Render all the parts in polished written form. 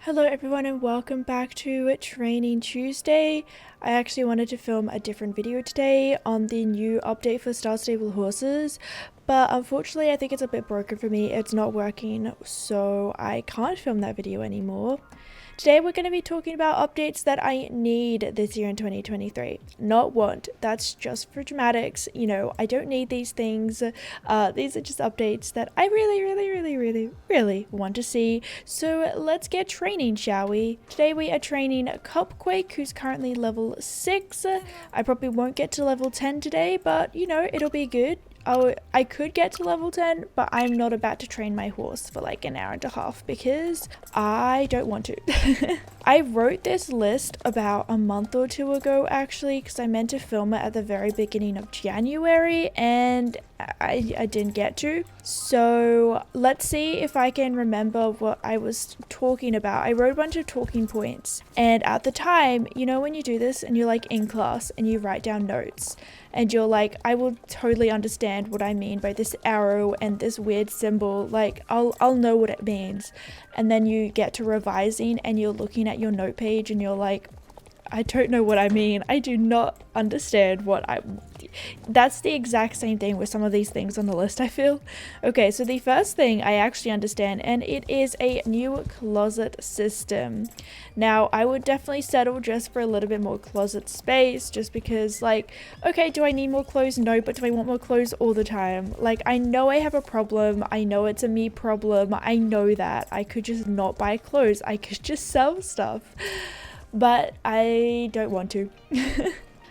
Hello everyone and welcome back to Training Tuesday. I actually wanted to film a different video today on the new update for Star Stable horses, but unfortunately I think it's a bit broken for me. It's not working, so I can't film that video anymore. Today we're going to be talking about updates that I need this year in 2023, not want. That's just for dramatics. You know, I don't need these things. These are just updates that I really want to see. So let's get training, shall we? Today we are training Cupquake, who's currently level 6. I probably won't get to level 10 today, but you know, it'll be good. I could get to level 10, but I'm not about to train my horse for like an hour and a half because I don't want to. I wrote this list about a month or two ago actually, because I meant to film it at the very beginning of January and I didn't get to. So let's see if I can remember what I was talking about. I wrote a bunch of talking points, and at the time, you know, when you do this and you're like in class and you write down notes and you're like, I will totally understand what I mean by this arrow and this weird symbol, like I'll know what it means. And then you get to revising and you're looking at your note page and you're like, I don't know what I mean. I do not understand that's the exact same thing with some of these things on the list, I feel. Okay, so the first thing I actually understand, and it is a new closet system. Now, I would definitely settle just for a little bit more closet space, just because, like, okay, do I need more clothes? No, but do I want more clothes all the time? Like, I know I have a problem. I know it's a me problem. I know that. I could just not buy clothes. I could just sell stuff. But I don't want to.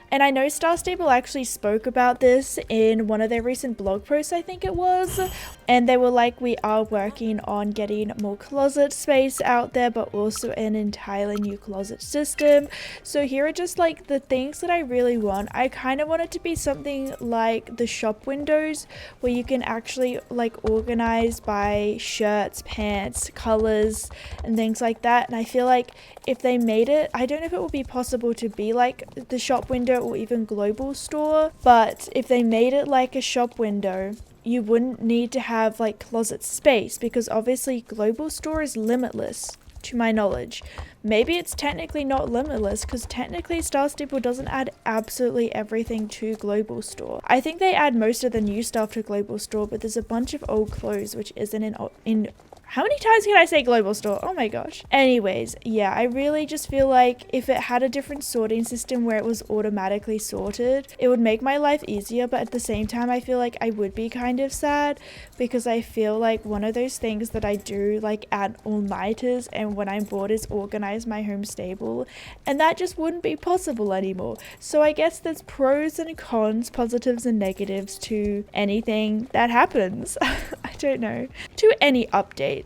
And I know Star Stable actually spoke about this in one of their recent blog posts, I think it was. And they were like, we are working on getting more closet space out there, but also an entirely new closet system. So here are just like the things that I really want. I kind of want it to be something like the shop windows, where you can actually like organize by shirts, pants, colors, and things like that. And I feel like if they made it, I don't know if it would be possible to be like the shop window or even global store, but if they made it like a shop window, you wouldn't need to have like closet space, because obviously global store is limitless to my knowledge. Maybe it's technically not limitless, because technically Star Stable doesn't add absolutely everything to global store. I think they add most of the new stuff to global store, but there's a bunch of old clothes which isn't in how many times can I say global store? Oh my gosh. Anyways, yeah, I really just feel like if it had a different sorting system where it was automatically sorted, it would make my life easier. But at the same time, I feel like I would be kind of sad, because I feel like one of those things that I do like at all-nighters and when I'm bored is organize my home stable, and that just wouldn't be possible anymore. So I guess there's pros and cons, positives and negatives to anything that happens. I don't know. To any update.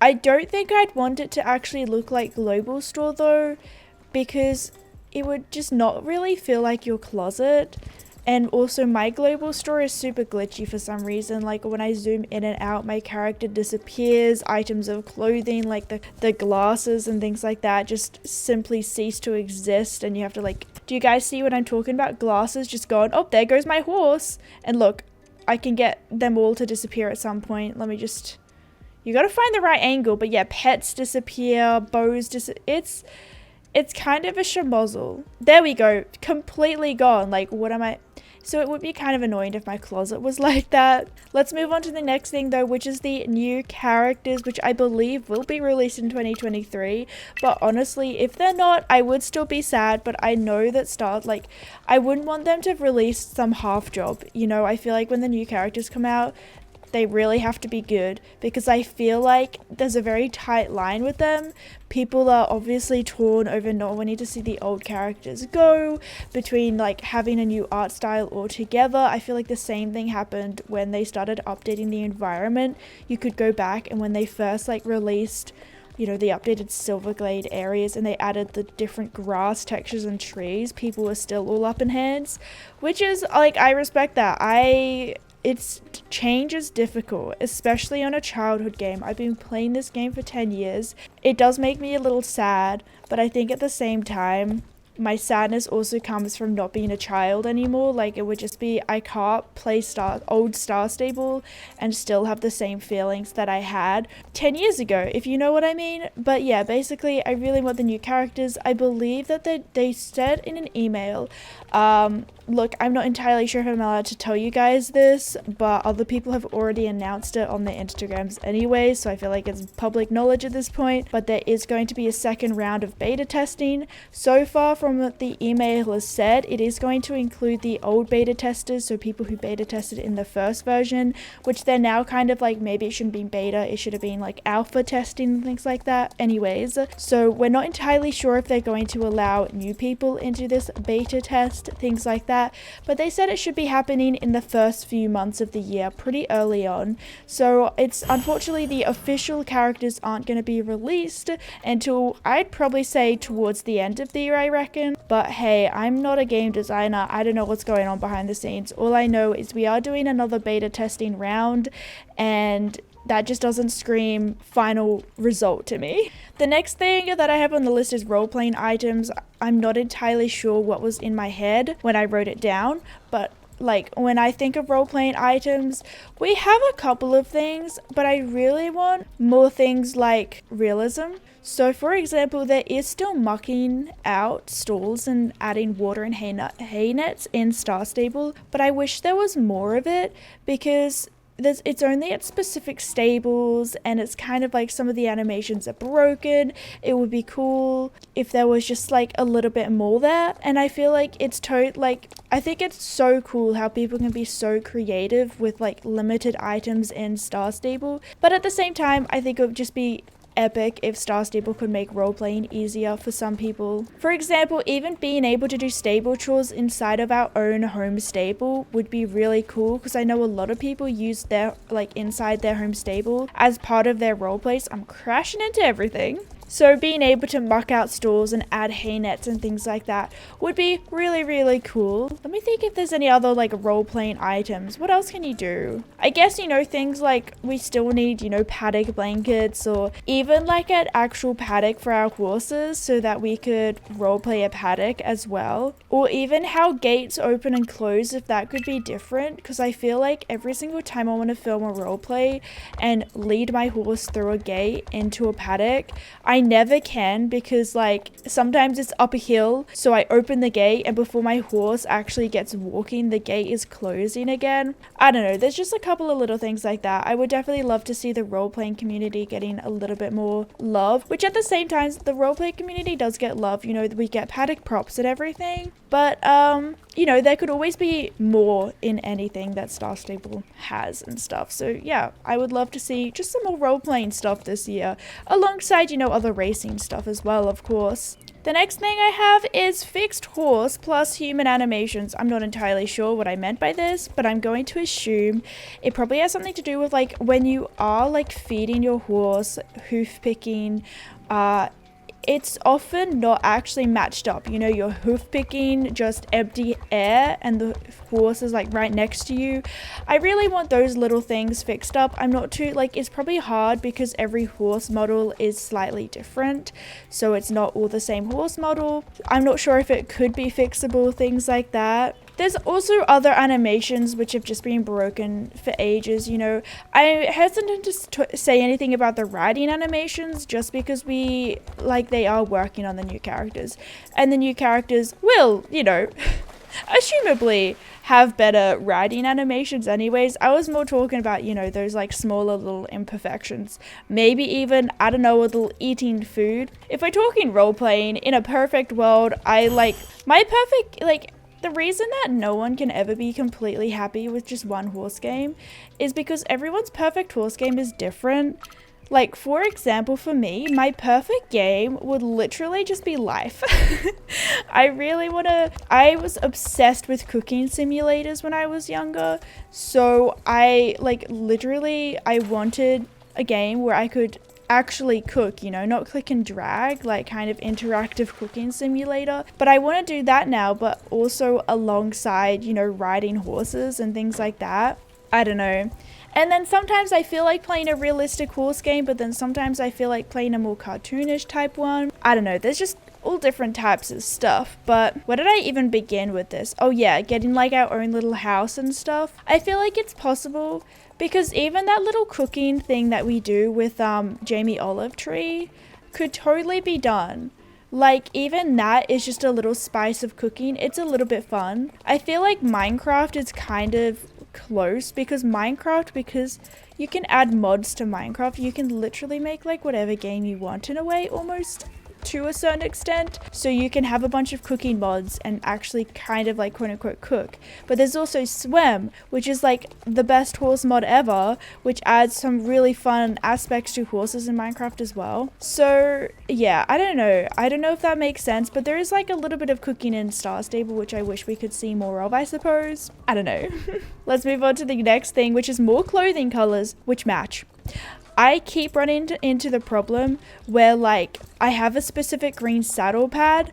I don't think I'd want it to actually look like global store though, because it would just not really feel like your closet. And also my global store is super glitchy for some reason. Like when I zoom in and out, my character disappears. Items of clothing like the glasses and things like that just simply cease to exist, and you have to like, do you guys see what I'm talking about? Glasses just going, oh, there goes my horse. And look, I can get them all to disappear at some point. Let me just, you gotta find the right angle. But yeah, pets disappear, bows it's kind of a schmozzle. There we go, completely gone. Like, what am I? So it would be kind of annoying if my closet was like that. Let's move on to the next thing though, which is the new characters, which I believe will be released in 2023. But honestly, if they're not, I would still be sad. But I know that I wouldn't want them to have released some half job. You know, I feel like when the new characters come out, they really have to be good, because I feel like there's a very tight line with them. People are obviously torn over not wanting to see the old characters go, between like having a new art style altogether. I feel like the same thing happened when they started updating the environment. You could go back, and when they first like released, you know, the updated Silverglade areas and they added the different grass textures and trees, people were still all up in hands, which is like, I respect that. Change is difficult, especially on a childhood game. I've been playing this game for 10 years. It does make me a little sad, but I think at the same time, my sadness also comes from not being a child anymore. Like, it would just be, I can't play old Star Stable and still have the same feelings that I had 10 years ago, if you know what I mean. But yeah, basically, I really want the new characters. I believe that they said in an email, look, I'm not entirely sure if I'm allowed to tell you guys this, but other people have already announced it on their Instagrams anyway, so I feel like it's public knowledge at this point. But there is going to be a second round of beta testing. So far from what the email has said, it is going to include the old beta testers, so people who beta tested in the first version, which they're now kind of like, maybe it shouldn't be beta, it should have been like alpha testing and things like that. Anyways, so we're not entirely sure if they're going to allow new people into this beta test, things like that, but they said it should be happening in the first few months of the year, pretty early on. So it's unfortunately the official characters aren't going to be released until, I'd probably say, towards the end of the year, I reckon. But hey, I'm not a game designer, I don't know what's going on behind the scenes. All I know is we are doing another beta testing round, and that just doesn't scream final result to me. The next thing that I have on the list is role-playing items. I'm not entirely sure what was in my head when I wrote it down, but like, when I think of role-playing items, we have a couple of things, but I really want more things like realism. So for example, there is still mucking out stalls and adding water and hay nets in Star Stable, but I wish there was more of it, because it's only at specific stables, and it's kind of like some of the animations are broken. It would be cool if there was just like a little bit more there. And I feel like I think it's so cool how people can be so creative with like limited items in Star Stable, but at the same time, I think it would just be epic if Star Stable could make role-playing easier for some people. For example, even being able to do stable chores inside of our own home stable would be really cool, because I know a lot of people use their inside their home stable as part of their roleplays. I'm crashing into everything. So being able to muck out stalls and add hay nets and things like that would be really, really cool. Let me think if there's any other like role-playing items. What else can you do? I guess, things like we still need, paddock blankets, or even like an actual paddock for our horses so that we could roleplay a paddock as well. Or even how gates open and close, if that could be different, because I feel like every single time I want to film a roleplay and lead my horse through a gate into a paddock, I never can, because like sometimes it's up a hill, so I open the gate and before my horse actually gets walking, the gate is closing again. I don't know, there's just a couple of little things like that. I would definitely love to see the role-playing community getting a little bit more love, which at the same time, the role-play community does get love. We get paddock props and everything, but there could always be more in anything that Star Stable has and stuff. So yeah, I would love to see just some more role-playing stuff this year, alongside, other racing stuff as well, of course. The next thing I have is fixed horse plus human animations. I'm not entirely sure what I meant by this, but I'm going to assume it probably has something to do with like when you are like feeding your horse, hoof picking, it's often not actually matched up. You're hoof picking just empty air and the horse is like right next to you. I really want those little things fixed up. I'm not too it's probably hard because every horse model is slightly different, so it's not all the same horse model. I'm not sure if it could be fixable, things like that. There's also other animations which have just been broken for ages. I'm hesitant to say anything about the riding animations just because they are working on the new characters, and the new characters will, assumably have better riding animations anyways. I was more talking about, those like smaller little imperfections. Maybe even, I don't know, a little eating food. If we're talking role-playing, in a perfect world, the reason that no one can ever be completely happy with just one horse game is because everyone's perfect horse game is different. Like, for example, for me, my perfect game would literally just be life. I was obsessed with cooking simulators when I was younger. So I wanted a game where I could actually cook, not click and drag, like kind of interactive cooking simulator. But I want to do that now, but also alongside, riding horses and things like that. I don't know. And then sometimes I feel like playing a realistic horse game, but then sometimes I feel like playing a more cartoonish type one. I don't know. There's just all different types of stuff. But where did I even begin with this? Oh yeah, getting like our own little house and stuff. I feel like it's possible because even that little cooking thing that we do with Jamie Olive Tree could totally be done. Like, even that is just a little spice of cooking. It's a little bit fun. I feel like Minecraft is kind of close because you can add mods to Minecraft. You can literally make like whatever game you want in a way, almost, to a certain extent. So you can have a bunch of cooking mods and actually kind of like quote unquote cook. But there's also swim, which is like the best horse mod ever, which adds some really fun aspects to horses in Minecraft as well. So yeah, I don't know if that makes sense, but there is like a little bit of cooking in Star Stable, which I wish we could see more of, I suppose. I don't know. Let's move on to the next thing, which is more clothing colors which match. I keep running into the problem where like I have a specific green saddle pad,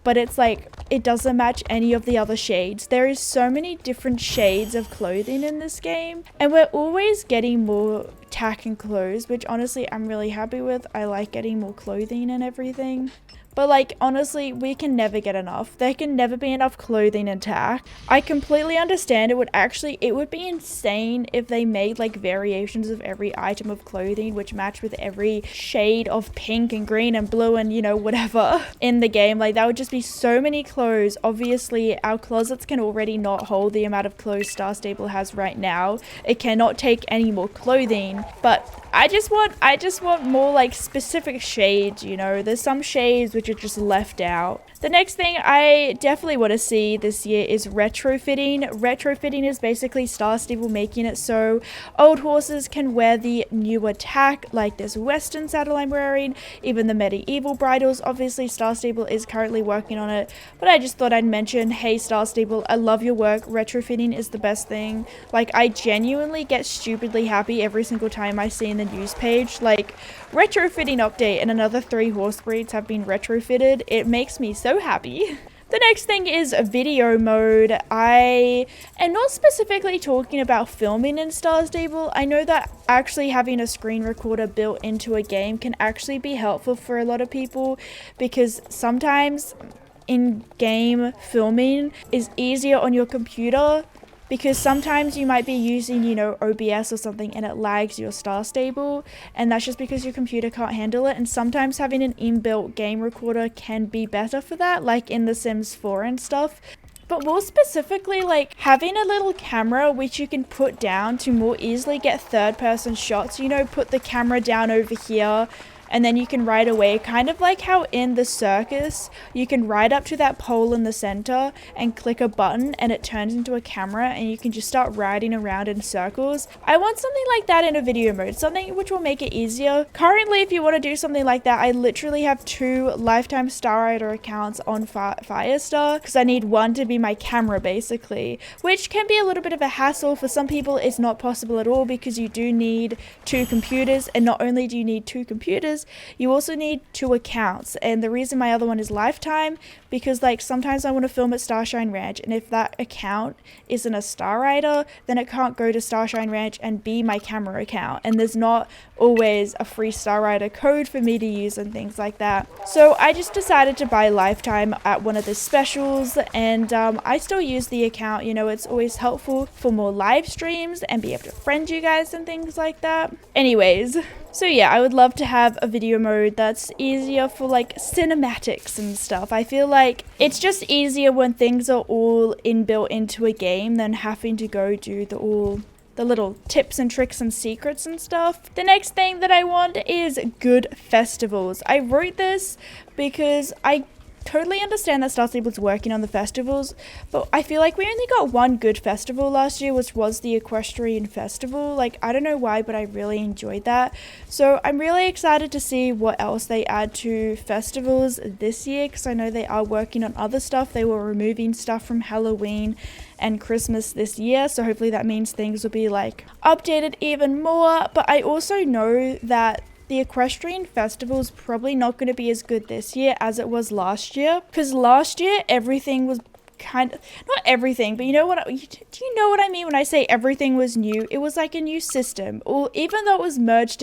but it's like it doesn't match any of the other shades. There is so many different shades of clothing in this game, and we're always getting more tack and clothes, which honestly I'm really happy with. I like getting more clothing and everything. But like, honestly, we can never get enough. There can never be enough clothing and tack. I completely understand it would be insane if they made like variations of every item of clothing which match with every shade of pink and green and blue and, you know, whatever in the game. Like, that would just be so many clothes. Obviously, our closets can already not hold the amount of clothes Star Stable has right now. It cannot take any more clothing, but I just want more like specific shades, you know. There's some shades which are just left out. The next thing I definitely want to see this year is retrofitting. Retrofitting is basically Star Stable making it so old horses can wear the newer tack, like this Western saddle I'm wearing, even the medieval bridles. Obviously, Star Stable is currently working on it, but I just thought I'd mention, hey Star Stable, I love your work. Retrofitting is the best thing. Like, I genuinely get stupidly happy every single time I see in the news page, like, retrofitting update and another 3 horse breeds have been retrofitted. It makes me so happy. The next thing is video mode. I am not specifically talking about filming in Star Stable. I know that actually having a screen recorder built into a game can actually be helpful for a lot of people, because sometimes in-game filming is easier on your computer, because sometimes you might be using, you know, OBS or something and it lags your Star Stable, and that's just because your computer can't handle it. And sometimes having an inbuilt game recorder can be better for that, like in The Sims 4 and stuff. But more specifically, like having a little camera which you can put down to more easily get third-person shots, you know, put the camera down over here, and then you can ride away, kind of like how in the circus you can ride up to that pole in the center and click a button and it turns into a camera and you can just start riding around in circles. I want something like that in a video mode, something which will make it easier. Currently, if you want to do something like that, I literally have 2 lifetime Star Rider accounts on Firestar, because I need one to be my camera basically, which can be a little bit of a hassle. For some people it's not possible at all, because you do need 2 computers, and not only do you need 2 computers, you also need 2 accounts. And the reason my other one is lifetime, because like sometimes I want to film at Starshine Ranch, and if that account isn't a Star Rider, then it can't go to Starshine Ranch and be my camera account, and there's not always a free Star Rider code for me to use and things like that. So I just decided to buy lifetime at one of the specials, and I still use the account. You know, it's always helpful for more live streams and be able to friend you guys and things like that. Anyways, so yeah, I would love to have a video mode that's easier for like cinematics and stuff. I feel like it's just easier when things are all inbuilt into a game than having to go do the little tips and tricks and secrets and stuff. The next thing that I want is good festivals. I wrote this because I totally understand that Star Stable's working on the festivals, but I feel like we only got one good festival last year, which was the Equestrian Festival. Like, I don't know why, but I really enjoyed that. So I'm really excited to see what else they add to festivals this year, because I know they are working on other stuff. They were removing stuff from Halloween and Christmas this year, so hopefully that means things will be like updated even more. But I also know that the Equestrian Festival is probably not going to be as good this year as it was last year, because last year everything was kind of, not everything, but do you know what I mean when I say everything was new? It was like a new system, or even though it was merged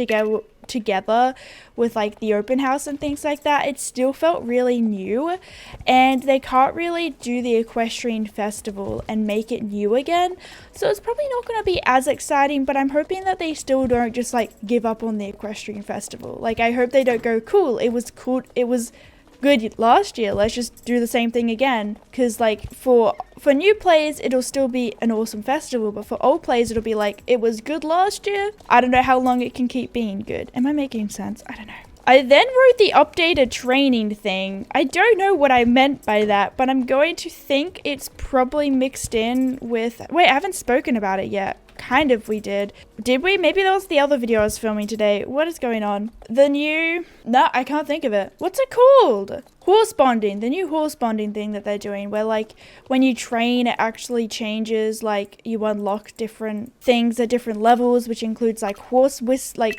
together with like the open house and things like that, it still felt really new, and they can't really do the equestrian festival and make it new again, so it's probably not going to be as exciting. But I'm hoping that they still don't just like give up on the equestrian festival. Like, I hope they don't go, cool, it was good last year, let's just do the same thing again. Because like for new players it'll still be an awesome festival, but for old players it'll be like, it was good last year, I don't know how long it can keep being good. Am I making sense? I don't know. I then wrote the updated training thing. I don't know what I meant by that, but I'm going to think it's probably mixed in with, wait, I haven't spoken about it yet. Kind of, we did we? Maybe that was the other video I was filming today. What is going on? The new, no, I can't think of it. What's it called? Horse bonding, the new horse bonding thing that they're doing, where like when you train it actually changes, like you unlock different things at different levels, which includes like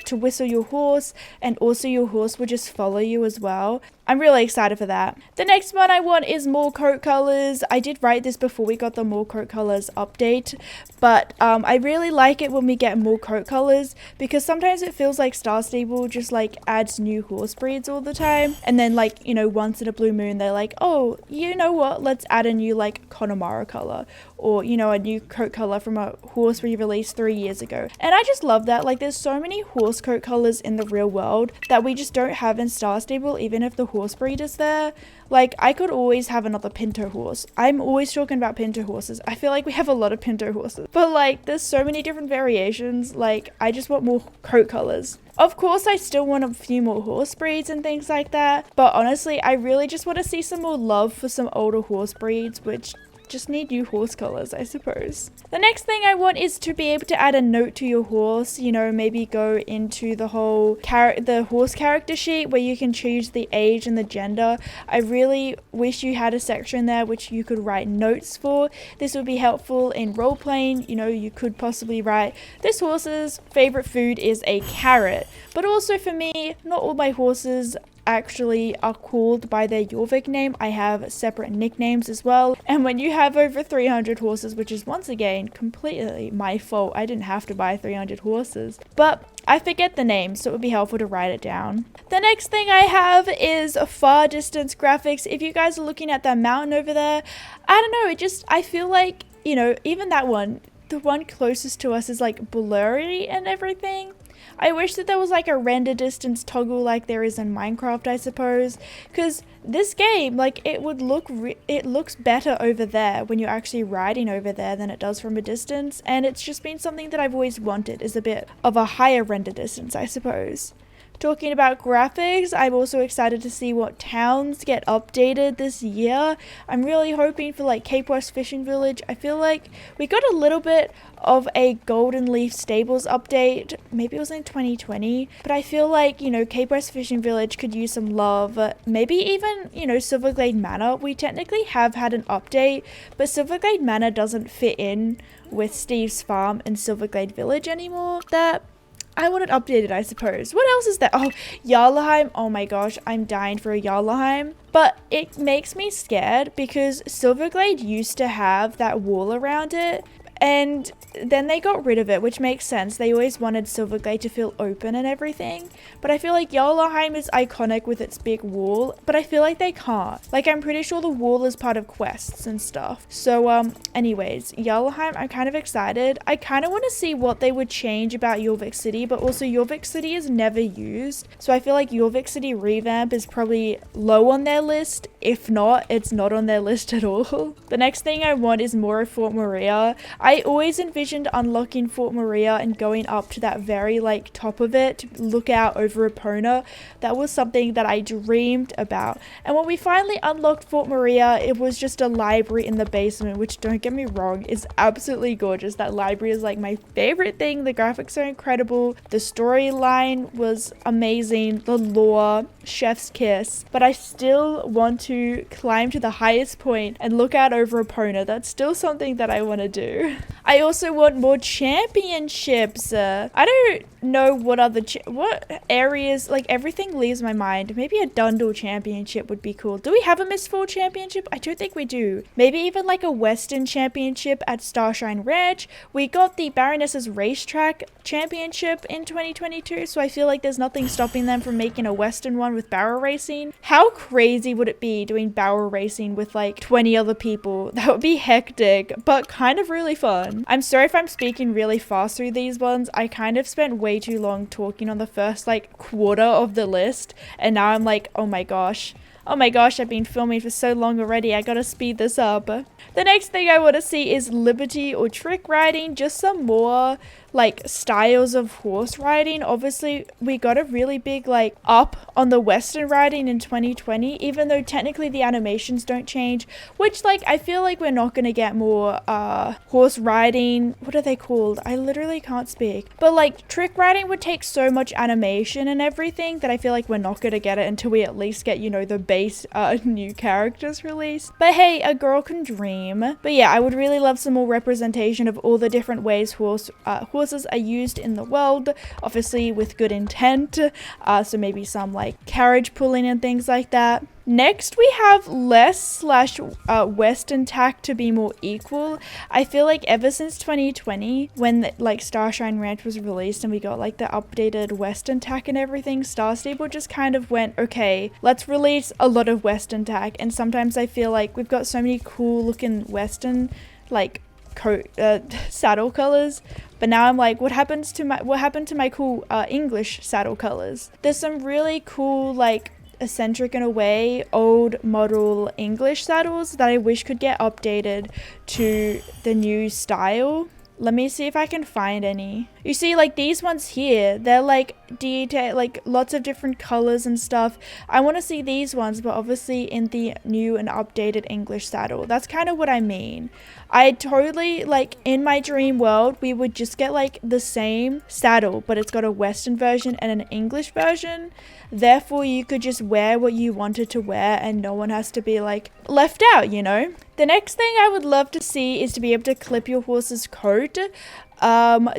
to whistle your horse, and also your horse will just follow you as well. I'm really excited for that. The next one I want is more coat colors. I did write this before we got the more coat colors update, but I really like it when we get more coat colors, because sometimes it feels like Star Stable just like adds new horse breeds all the time, and then like, you know, once in a blue moon they're like, oh, you know what, let's add a new like Connemara color, or you know, a new coat color from a horse we released 3 years ago. And I just love that. Like, there's so many horse coat colors in the real world that we just don't have in Star Stable, even if the horse breed is there. Like, I could always have another pinto horse. I'm always talking about pinto horses. I feel like we have a lot of pinto horses, but like there's so many different variations. Like, I just want more coat colors. Of course, I still want a few more horse breeds and things like that, but honestly, I really just want to see some more love for some older horse breeds, which just need new horse colors, I suppose. The next thing I want is to be able to add a note to your horse, you know, maybe go into the whole the horse character sheet where you can choose the age and the gender. I really wish you had a section there which you could write notes for. This would be helpful in role playing. You know, you could possibly write, this horse's favorite food is a carrot. But also for me, not all my horses actually are called by their Jorvik name. I have separate nicknames as well. And when you have over 300 horses, which is once again completely my fault, I didn't have to buy 300 horses, but I forget the name, so it would be helpful to write it down. The next thing I have is a far distance graphics. If you guys are looking at that mountain over there, I don't know, I feel like, you know, even that one, the one closest to us is like blurry and everything. I wish that there was like a render distance toggle like there is in Minecraft, I suppose, because this game, like, it looks better over there when you're actually riding over there than it does from a distance, and it's just been something that I've always wanted, is a bit of a higher render distance, I suppose. Talking about graphics, I'm also excited to see what towns get updated this year. I'm really hoping for like Cape West Fishing Village. I feel like we got a little bit of a Golden Leaf Stables update. Maybe it was in 2020, but I feel like, you know, Cape West Fishing Village could use some love. Maybe even, you know, Silverglade Manor. We technically have had an update, but Silverglade Manor doesn't fit in with Steve's Farm and Silverglade Village anymore. That I want it updated, I suppose. What else is there? Oh, Jarlaheim. Oh my gosh, I'm dying for a Jarlaheim. But it makes me scared because Silverglade used to have that wall around it, and then they got rid of it, which makes sense. They always wanted Silverglade to feel open and everything. But I feel like Jarlaheim is iconic with its big wall, but I feel like they can't. Like, I'm pretty sure the wall is part of quests and stuff. So, anyways, Jarlaheim, I'm kind of excited. I kind of want to see what they would change about Jorvik City, but also Jorvik City is never used. So I feel like Jorvik City revamp is probably low on their list. If not, it's not on their list at all. The next thing I want is more of Fort Maria. I always envisioned unlocking Fort Maria and going up to that very like top of it to look out over Epona. That was something that I dreamed about. And when we finally unlocked Fort Maria, it was just a library in the basement, which, don't get me wrong, is absolutely gorgeous. That library is like my favorite thing. The graphics are incredible. The storyline was amazing. The lore, chef's kiss, but I still want to climb to the highest point and look out over Epona. That's still something that I want to do. I also want more championships. I don't know what other what areas, like everything leaves my mind. Maybe a Dundle championship would be cool. Do we have a Miss Fall championship? I don't think we do. Maybe even like a Western championship at Starshine Ranch. We got the Baroness's Racetrack championship in 2022, so I feel like there's nothing stopping them from making a Western one with barrel racing. How crazy would it be doing barrel racing with like 20 other people? That would be hectic, but kind of really fun. I'm sorry if I'm speaking really fast through these ones. I kind of spent way too long talking on the first like quarter of the list, and now I'm like, oh my gosh, I've been filming for so long already. I gotta speed this up. The next thing I want to see is Liberty or Trick riding, just some more like styles of horse riding. Obviously we got a really big like up on the Western riding in 2020, even though technically the animations don't change, which like I feel like we're not gonna get more horse riding. What are they called? I literally can't speak. But like trick riding would take so much animation and everything that I feel like we're not gonna get it until we at least get, you know, the base new characters released. But hey, a girl can dream. But yeah, I would really love some more representation of all the different ways horses are used in the world, obviously with good intent. So maybe some like carriage pulling and things like that. Next, we have less / Western tack to be more equal. I feel like ever since 2020, when like Starshine Ranch was released and we got like the updated Western tack and everything, Star Stable just kind of went, okay, let's release a lot of Western tack. And sometimes I feel like we've got so many cool looking Western like saddle colors, but now I'm like, what happened to my cool English saddle colors? There's some really cool like eccentric in a way old model English saddles that I wish could get updated to the new style. Let me see if I can find any. You see, like these ones here, they're like detail, like lots of different colors and stuff. I want to see these ones, but obviously in the new and updated English saddle. That's kind of what I mean. I totally, like in my dream world, we would just get like the same saddle, but it's got a Western version and an English version. Therefore, you could just wear what you wanted to wear and no one has to be like left out, you know? The next thing I would love to see is to be able to clip your horse's coat.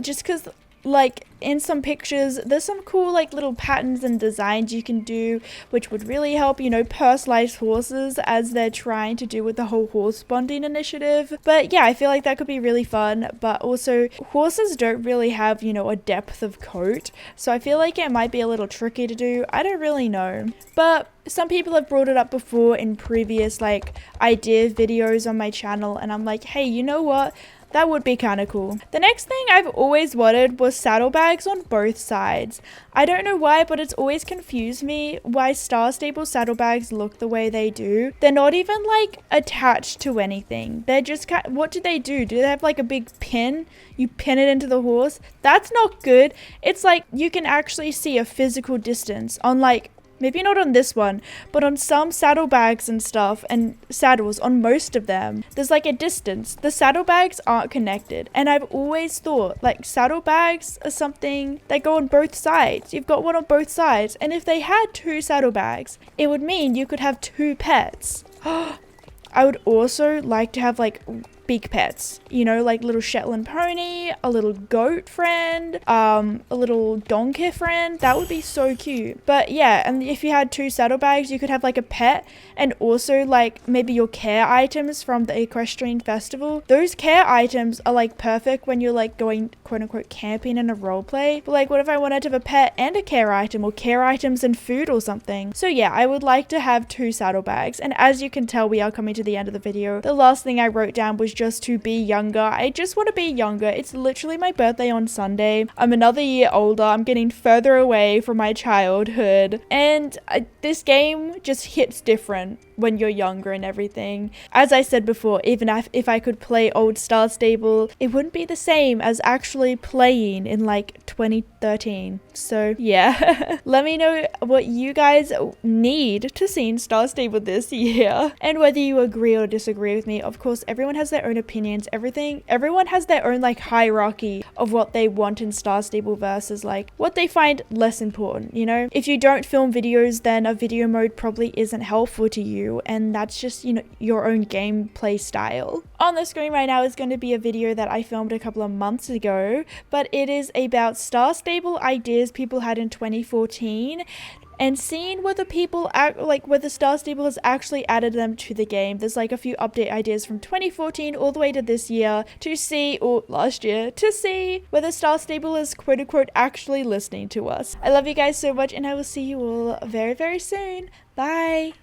Just because like in some pictures there's some cool like little patterns and designs you can do, which would really help, you know, personalize horses as they're trying to do with the whole horse bonding initiative. But yeah, I feel like that could be really fun, but also horses don't really have, you know, a depth of coat, so I feel like it might be a little tricky to do. I don't really know, but some people have brought it up before in previous like idea videos on my channel, and I'm like, hey, you know what? That would be kind of cool. The next thing I've always wanted was saddlebags on both sides. I don't know why, but it's always confused me why Star Stable saddlebags look the way they do. They're not even like attached to anything. They're just, what do? Do they have like a big pin? You pin it into the horse? That's not good. It's like you can actually see a physical distance on like, maybe not on this one, but on some saddlebags and stuff and saddles, on most of them, there's like a distance. The saddlebags aren't connected. And I've always thought like saddlebags are something that go on both sides. You've got one on both sides. And if they had two saddlebags, it would mean you could have two pets. I would also like to have like big pets, you know, like little Shetland pony, a little goat friend, a little donkey friend. That would be so cute. But yeah, and if you had two saddlebags, you could have like a pet and also like maybe your care items from the equestrian festival. Those care items are like perfect when you're like going quote unquote camping in a role play. But like, what if I wanted to have a pet and a care item, or care items and food or something? So yeah, I would like to have two saddlebags. And as you can tell, we are coming to the end of the video. The last thing I wrote down was just to be younger. I just want to be younger. It's literally my birthday on Sunday. I'm another year older. I'm getting further away from my childhood, and this game just hits different when you're younger and everything. As I said before, even if I could play old Star Stable, it wouldn't be the same as actually playing in like 2013. So yeah, let me know what you guys need to see in Star Stable this year and whether you agree or disagree with me. Of course, everyone has their own opinions. Everyone has their own like hierarchy of what they want in Star Stable versus like what they find less important, you know? If you don't film videos, then a video mode probably isn't helpful to you, and that's just, you know, your own gameplay style. On the screen right now is going to be a video that I filmed a couple of months ago, but it is about Star Stable ideas people had in 2014 and seeing whether whether Star Stable has actually added them to the game. There's like a few update ideas from 2014 all the way to this year or last year, to see whether Star Stable is quote unquote actually listening to us. I love you guys so much, and I will see you all very, very soon. Bye!